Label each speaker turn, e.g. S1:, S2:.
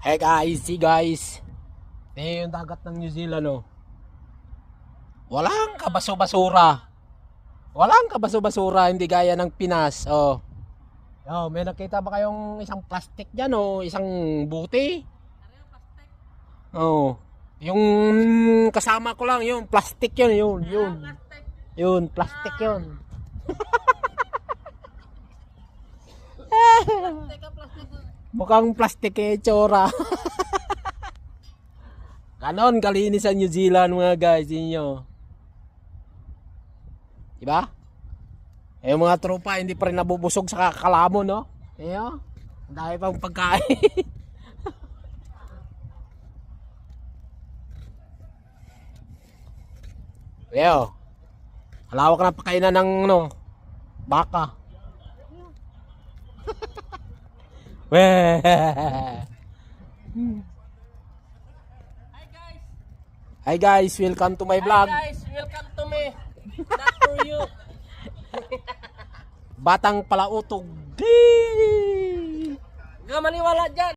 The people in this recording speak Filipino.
S1: Hey guys, see guys. Yung dagat ng New Zealand, oh. Walang kabaso-basura. Walang kabaso-basura, hindi gaya ng Pinas, oh. Yo, may nakita ba kayong isang plastic diyan, oh, isang buti? Oh. Yung kasama ko lang, yun, plastic yun. Yun, plastic yun. Mukhang plastic eh, tsura. Ganon kalinis sa New Zealand mga guys, inyo. Diba? Eh mga tropa, hindi pa rin nabubusog sa kakalamo, no? Ayo, ang dami pang pagkain. Ayo, halawak na pakainan ng no, baka. Weh. Hi guys, welcome to my vlog.
S2: Hi guys, welcome to me. Not for you.
S1: Batang Palautog.
S2: Nga maniwala dyan.